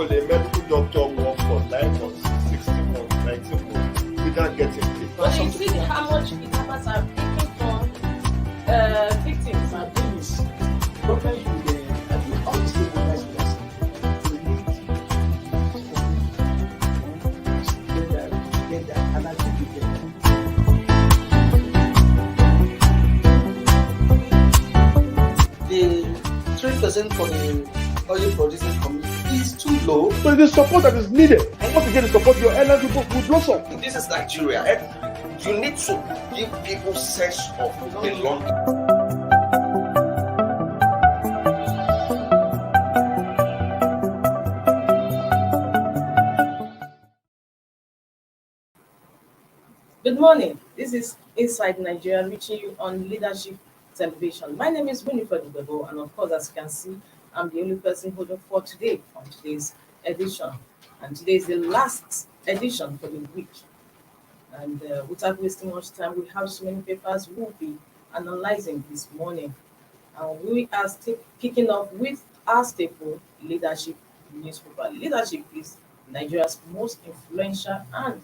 will a medical doctor work for 9 months, 16 months, 19 months without getting paid? But you see how much kidnappers are taking from victims. My thing is, government should have the honesty organized person to get that, and I think we get that. The 3% for the oil producing community is too low. So it is support that is needed. And once again, support your airline people will blossom. This is Nigeria. You need to give people sense of belonging. Good morning. This is Inside Nigeria, reaching you on Leadership Television. My name is Winifred Ubebo, and of course, as you can see, I'm the only person holding for today on today's edition. And today is the last edition for the week. And without wasting much time, we have so many papers we'll be analyzing this morning. And we are kicking off with our staple leadership newspaper. Leadership is Nigeria's most influential and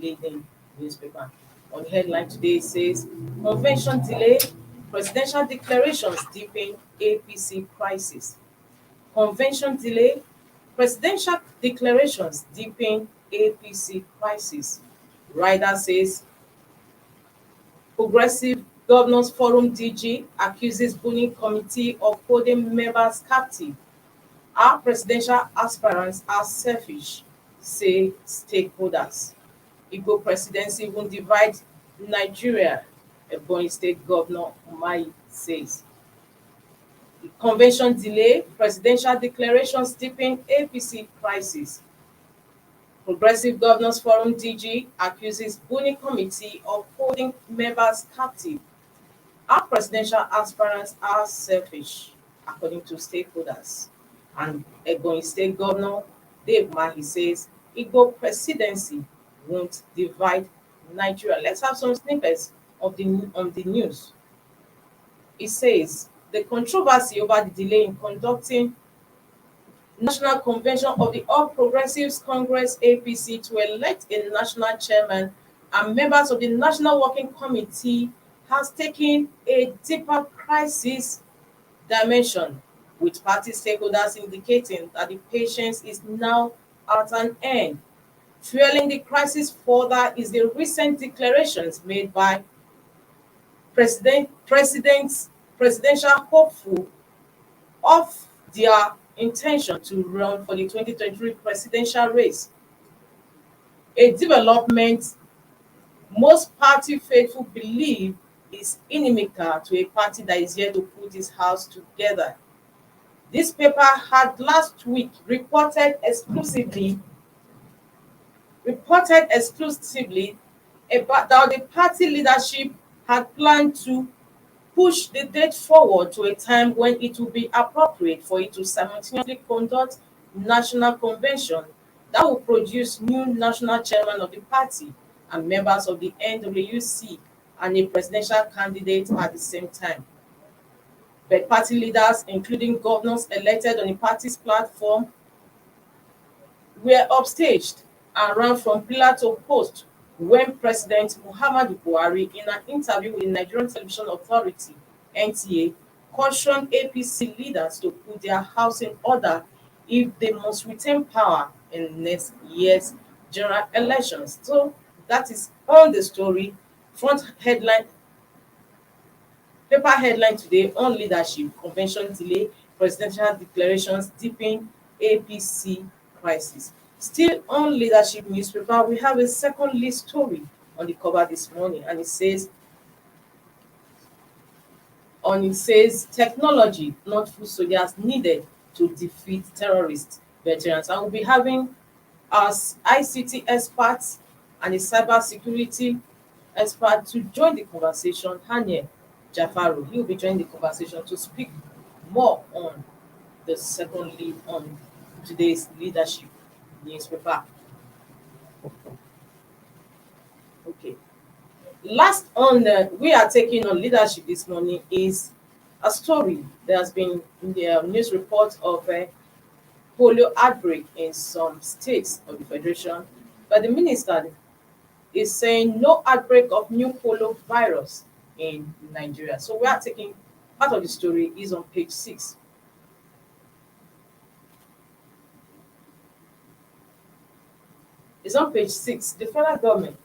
leading newspaper. On the headline today, it says, Convention delay, presidential declarations deepen APC crisis. Convention delay, presidential declarations deepen APC crisis. Rider says, Progressive Governors Forum DG accuses Buni Committee of holding members captive. Our presidential aspirants are selfish, say stakeholders. Igbo presidency won't divide Nigeria, Ebonyi State Governor Umahi says. Convention delay, presidential declarations deepen APC crisis. Progressive Governors Forum DG accuses Buni Committee of holding members captive. Our presidential aspirants are selfish, according to stakeholders. And Ebonyi State Governor Dave Mahi says Igbo presidency won't divide Nigeria. Let's have some snippets of the news. It says the controversy over the delay in conducting National Convention of the All Progressives Congress APC to elect a national chairman and members of the National Working Committee has taken a deeper crisis dimension, with party stakeholders indicating that the patience is now at an end. Fueling the crisis further is the recent declarations made by presidential hopeful of their intention to run for the 2023 presidential race. A development most party faithful believe is inimical to a party that is yet to put its house together. This paper had last week reported exclusively about that the party leadership had planned to push the date forward to a time when it would be appropriate for it to simultaneously conduct national convention that will produce new national chairman of the party and members of the NWC and a presidential candidate at the same time. But party leaders, including governors elected on the party's platform, were upstaged and ran from pillar to post when President Muhammadu Buhari, in an interview with the Nigerian Television Authority, NTA, cautioned APC leaders to put their house in order if they must retain power in next year's general elections. So that is on the story. Paper headline today on leadership, convention delay, presidential declarations deepen APC crisis. Still on leadership newspaper, we have a second lead story on the cover this morning, and it says technology, not foot soldiers needed to defeat terrorist veterans. I will be having our ICT experts and a cybersecurity expert to join the conversation. Haniel Jafaru, he will be joining the conversation to speak more on the second lead on today's leadership newspaper. Okay. Last on we are taking on leadership this morning is a story that has been in the news report of polio outbreak in some states of the federation, but the minister is saying no outbreak of new polio virus in Nigeria. So we are taking part of the story is on page 6. It's on page 6. The federal government,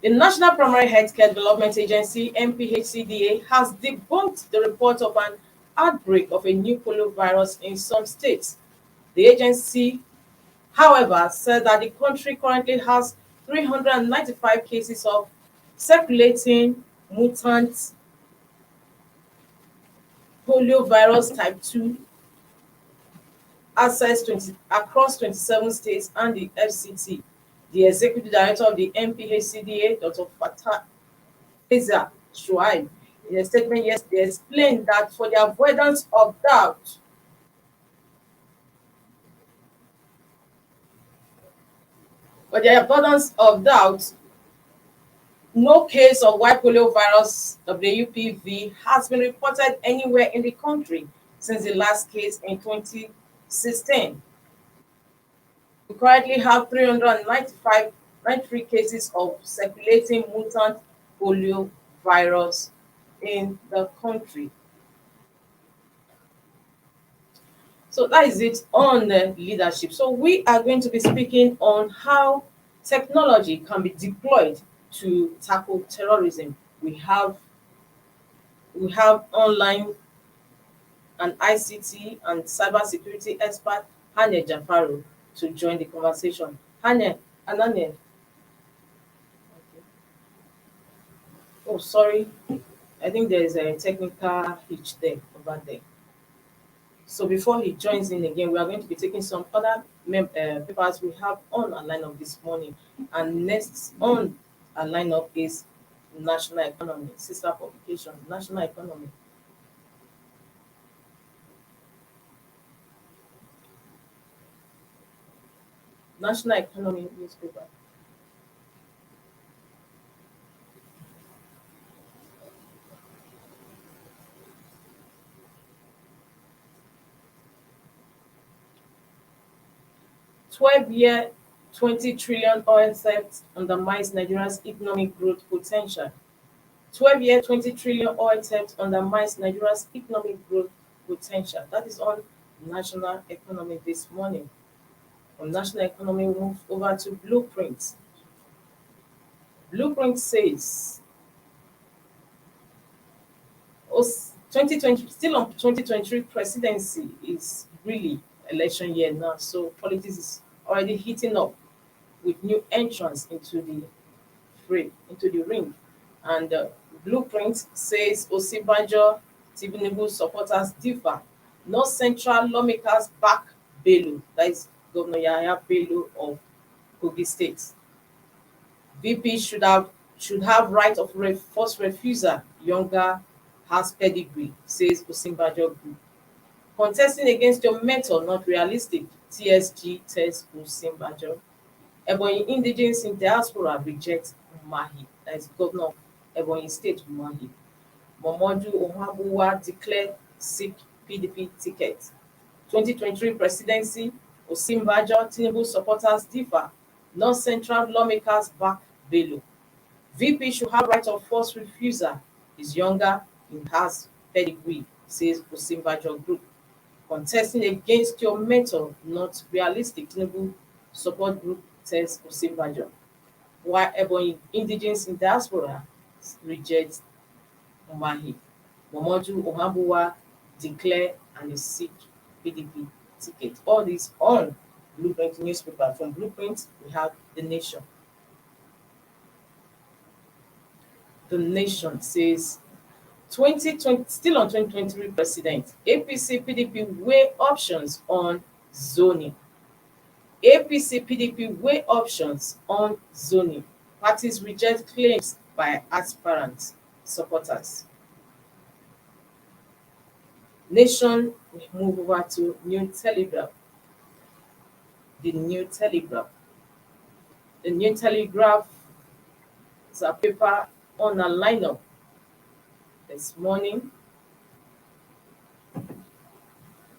the National Primary Healthcare Development Agency (NPHCDA) has debunked the report of an outbreak of a new polio virus in some states. The agency, however, said that the country currently has 395 cases of circulating mutant poliovirus type 2 across 27 states and the FCT. The executive director of the NPHCDA, Dr. Faiza Shuaib, in a statement yesterday explained that for the avoidance of doubt, no case of white poliovirus WPV has been reported anywhere in the country since the last case in 2016. We currently have 93 cases of circulating mutant poliovirus in the country. So that is it on leadership. So we are going to be speaking on how technology can be deployed to tackle terrorism. We have online and ICT and cybersecurity expert Hane Jafaru to join the conversation. Hane, Anane. Oh, sorry. I think there is a technical hitch there over there. So before he joins in again, we are going to be taking some other papers we have on our lineup this morning. And next on our lineup is National Economy, sister publication, National Economy. National Economy newspaper. "12-year, 20 trillion oil theft undermines Nigeria's economic growth potential." 12-year, 20 trillion oil theft undermines Nigeria's economic growth potential. That is on National Economy this morning. From National Economy, we move over to Blueprint. Blueprint says, 2020, still on 2023 presidency is really election year now, so politics is already heating up with new entrants into the ring. And Blueprint says Osinbajo Tinubu supporters differ. North Central lawmakers back Bello, that is Governor Yahaya Bello of Kogi State. VP should have right of first refusal. Younger has pedigree, says Osinbajo Group. Contesting against your mentor, not realistic. TSG tells Osinbajo. Ebonyi indigenes in diaspora reject Umahi. That is Governor of Ebonyi State, Umahi. Momodu Ohabuwa declared seek PDP ticket. 2023 presidency, Osinbajo Tinubu supporters differ. North Central lawmakers back Bello. VP should have right of first refusal. Is younger, he has pedigree, says Osinbajo Group. Contesting against your mentor, not realistic. Tinubu support group tells Osinbajo. While Ebonyi indigenes in diaspora reject Umahi. Momodu Ohabuwa declare and is seek PDP ticket. All this on Blueprint newspaper. From Blueprint, we have The Nation. The Nation says 2020, still on 2023 president, APC PDP weigh options on zoning. APC PDP weigh options on zoning. Parties reject claims by aspirant supporters. Nation, we move over to New Telegraph. The New Telegraph. The New Telegraph is a paper on a lineup this morning.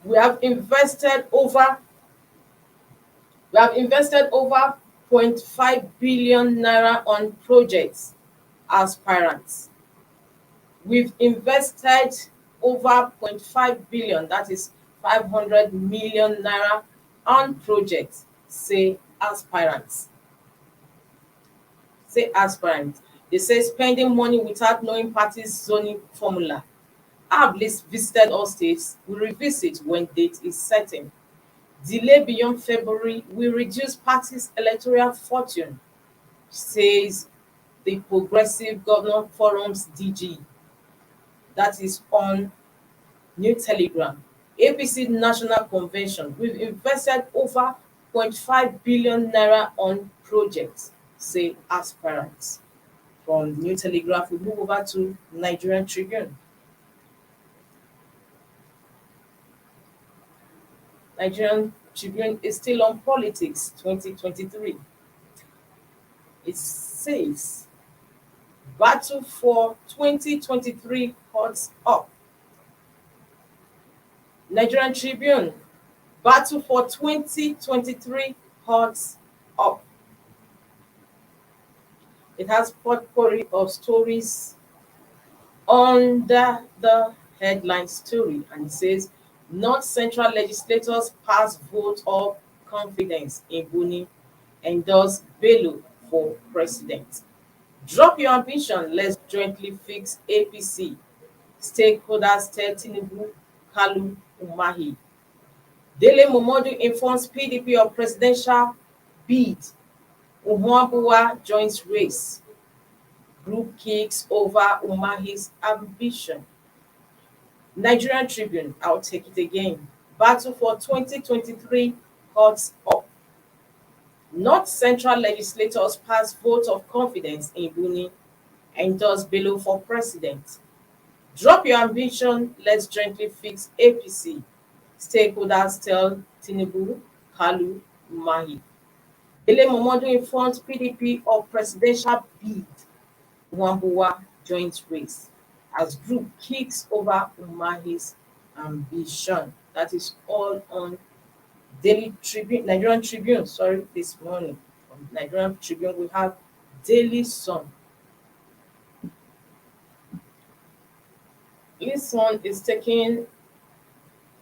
We have invested over 0.5 billion naira on projects aspirants. We've invested over 0.5 billion, that is 500 million naira on projects, say aspirants. Say aspirants. They say spending money without knowing party's zoning formula. I've visited all states. We revisit when date is certain. Delay beyond February will reduce parties' electoral fortune, says the Progressive Governor Forum's DG. That is on New Telegram. APC National Convention. We've invested over 0.5 billion naira on projects, say aspirants. From New Telegraph, we move over to Nigerian Tribune. Nigerian Tribune is still on politics 2023. It says, battle for 2023 hots up. Nigerian Tribune, battle for 2023 hots up. It has potpourri of stories under the headline story, and it says North Central legislators pass vote of confidence in Buni, endorse Bello for president. Drop your ambition, let's jointly fix APC. Stakeholders tell Tinubu, Kalu, Umahi. Dele Momodu informs PDP of presidential bid. Umuabua joins race. Group kicks over Umahi's ambition. Nigerian Tribune, I'll take it again. Battle for 2023 hots up. North Central legislators pass vote of confidence in Buni, endorse Bello for president. Drop your ambition, let's jointly fix APC. Stakeholders tell Tinubu, Kalu, Umahi. Dele Momodu informs PDP of presidential bid. Wambua joint race as group kicks over Umahi's ambition. That is all on Daily Tribune, Nigerian Tribune, this morning. From Nigerian Tribune, we have Daily Sun. This Sun is taking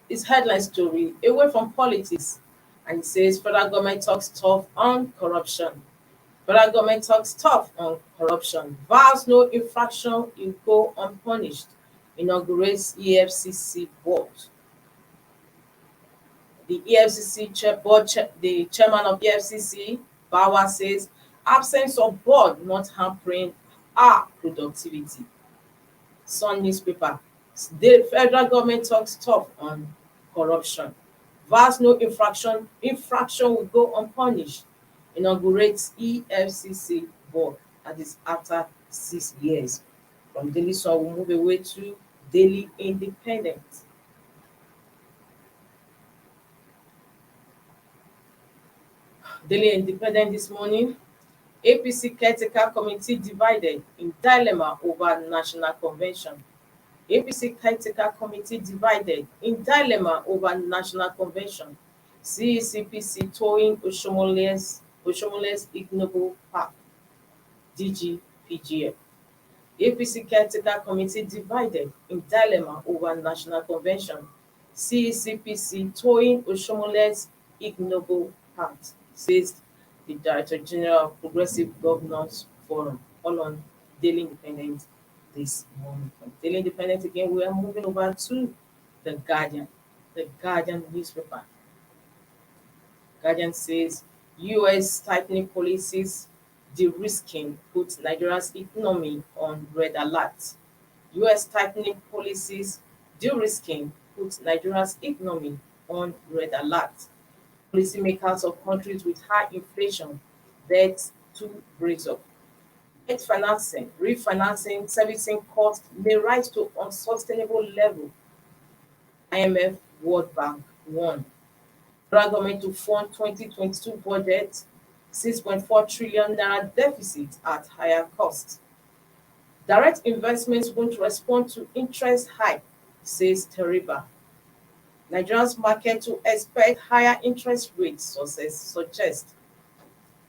its headline story away from politics, and it says federal government talks tough on corruption. Federal government talks tough on corruption. Vows no infraction will go unpunished. Inaugurates EFCC board. The the chairman of EFCC, Bawa, says absence of board not hampering our productivity. Sun newspaper. The federal government talks tough on corruption. Vows no infraction will go unpunished. Inaugurates EFCC board, that is after 6 years. From Daily Sun, we'll move away to Daily Independent. Daily Independent this morning. APC caretaker committee divided in dilemma over national convention. APC caretaker committee divided in dilemma over national convention. CECPC towing Oshomole's ignoble path. DG PGF. APC caretaker committee divided in dilemma over national convention. CECPC towing Oshomole's ignoble path, says the Director General of Progressive Governors Forum, all on Daily Independent this morning. From Daily Independent again, we are moving over to The Guardian newspaper. Guardian says US tightening policies de-risking puts Nigeria's economy on red alert. US tightening policies de-risking puts Nigeria's economy on red alert. Policymakers of countries with high inflation debt to raise up. Debt financing, refinancing, servicing costs may rise to unsustainable level. IMF, World Bank warn. Federal government to fund 2022 budget, 6.4 trillion naira deficit at higher cost. Direct investments won't respond to interest hike, says Teriba. Nigeria's market to expect higher interest rates, sources suggest.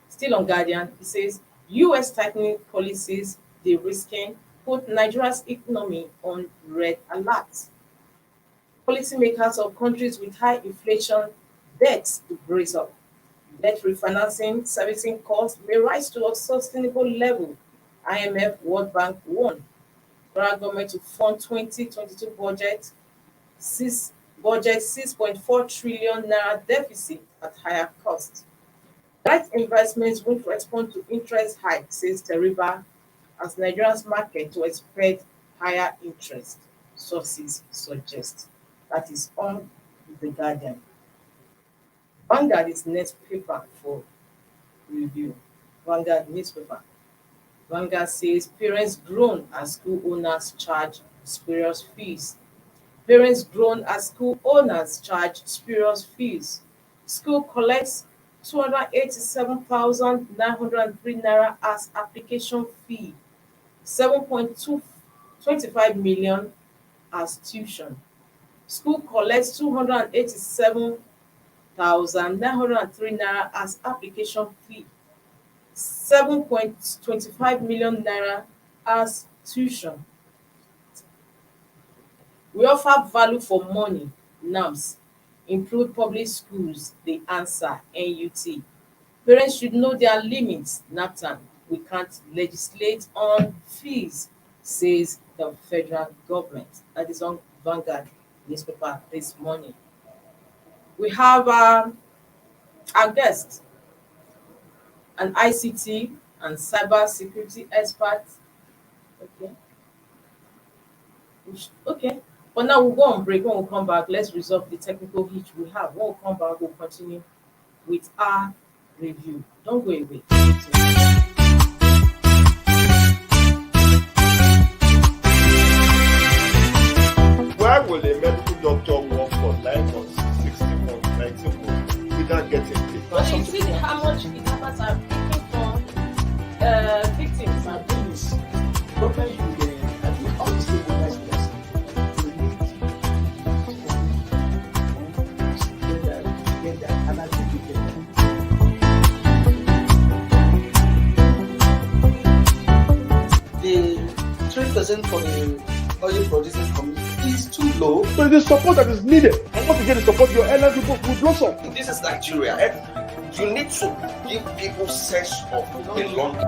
Still on Guardian, it says US tightening policies de-risking put Nigeria's economy on red alert. Policymakers of countries with high inflation debts to brace up. Debt refinancing servicing costs may rise to a sustainable level. IMF World Bank warn. Federal government to fund 2022 budget 6.4 trillion naira deficit at higher cost. That investments won't respond to interest hike, says Teriba, as Nigeria's market to expect higher interest, sources suggest. That is on the Guardian. Vanguard is next paper for review. Vanguard newspaper. Vanguard says parents groan as school owners charge spurious fees. Parents groan as school owners charge spurious fees. School collects 287,903 naira as application fee, 7.225 million as tuition. School collects 287,903 naira as application fee, 7.25 million naira as tuition. We offer value for money, NAMS. Improve public schools, the answer, NUT. Parents should know their limits, NAPTAN. We can't legislate on fees, says the federal government. That is on Vanguard newspaper this morning. We have our guest, an ICT and cyber security expert. Okay. Okay. But now we'll go on break. When we come back, let's resolve the technical hitch we have. When we come back, we'll continue with our review. Don't go away. Why will a medical doctor work for 9 months, 60 months, 90 months without getting paid? But you see how much the numbers are picking for victims and abuse. Government should, I think, all the stakeholders in this get that, and I think we get that. The 3% for the oil producing community is too low. So it is support that is needed. And once again, the support your airline people will blossom. This is Nigeria. You need to give people sense of belonging.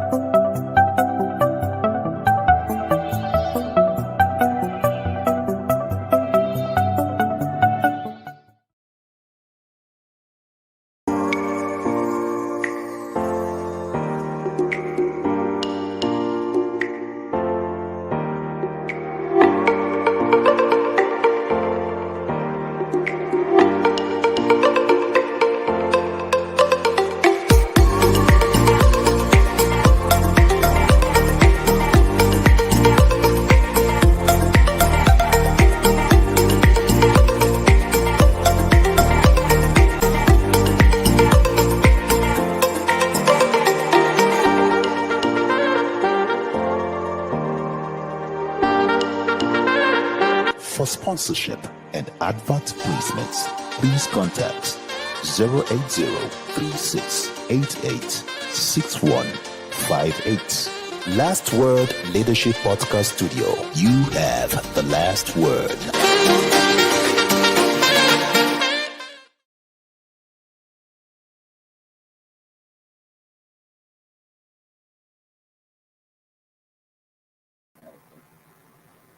For sponsorship and advert placements, please contact 080-3688-6158. Last Word Leadership Podcast Studio. You have the last word.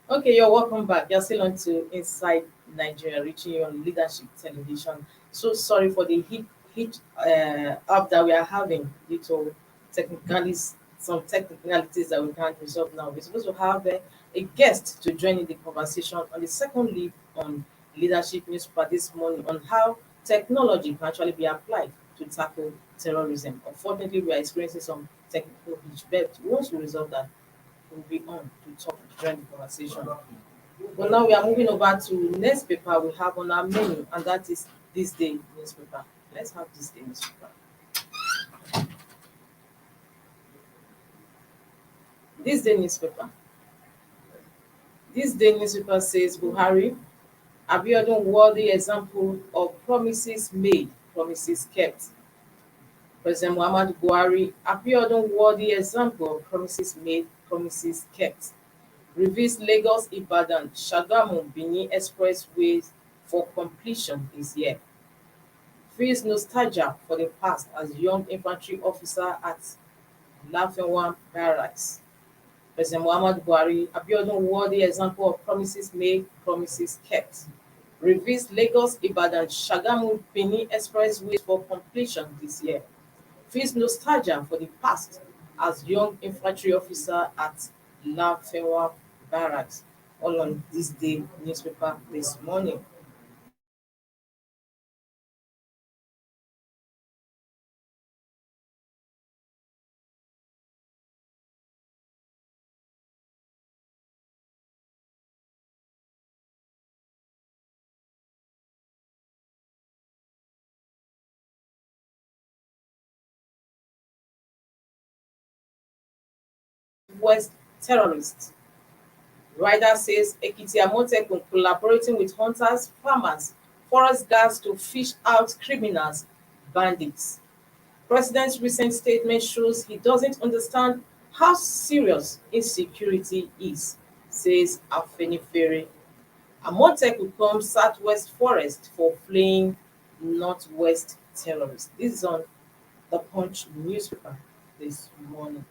Okay, you're welcome back. You're still on to Inside Nigeria, reaching you on Leadership Television. So sorry for the hit up that we are having due to some technicalities that we can't resolve now. We're supposed to have a guest to join in the conversation on the second lead on Leadership Newspaper this morning on how technology can actually be applied to tackle terrorism. Unfortunately, we are experiencing some technical hitch, but once we resolve that, we'll be on to talk during the conversation. But now we are moving over to next paper we have on our menu, and that is This Day newspaper. Let's have This Day newspaper. This Day newspaper. This Day newspaper says Buhari Abiodun worthy example of promises made, promises kept. President Muhammadu Buhari, Abiodun worthy example of promises made, promises kept. Reveals Lagos Ibadan Shagamu Benin Expressway for completion this year. Feels nostalgia for the past as young infantry officer at Lafenwa Barracks. President Muhammadu Buhari, Abiodun worthy example of promises made, promises kept. Reveals Lagos Ibadan Shagamu Benin Expressway for completion this year. Feels nostalgia for the past as young infantry officer at Lafenwa Barracks. All on this day newspaper this morning. West terrorists. Rider says Ekiti Amotekun collaborating with hunters, farmers, forest guards to fish out criminals, bandits. President's recent statement shows he doesn't understand how serious insecurity is, says Afenifere. Amotekun comes southwest forest for fleeing northwest terrorists. This is on the Punch newspaper this morning.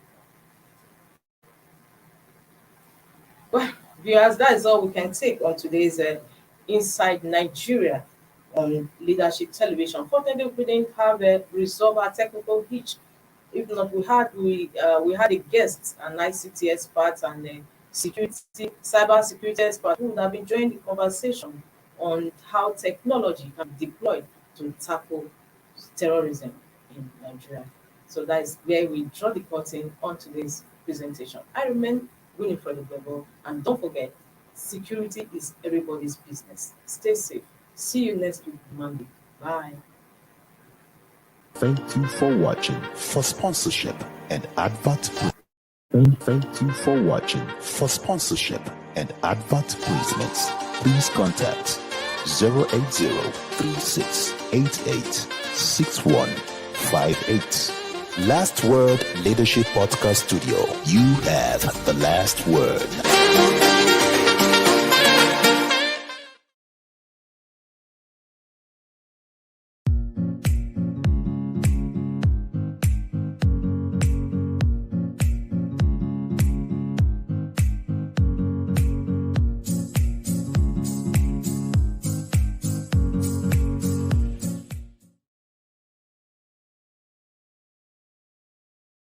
Well, viewers, that is all we can take on today's Inside Nigeria on Leadership Television. Unfortunately, we didn't have a resolve our technical hitch. If not, we had a guest, an ICT expert and a cyber security expert who would have been joining the conversation on how technology can be deployed to tackle terrorism in Nigeria. So that is where we draw the curtain on today's presentation. I remain Winifred Obebo, and don't forget, security is everybody's business. Stay safe. See you next week, Monday. Bye. Thank you for watching. For sponsorship and advert. Thank you for watching. For sponsorship and advert placements, please contact 08036886158. Last Word Leadership Podcast Studio. You have the last word.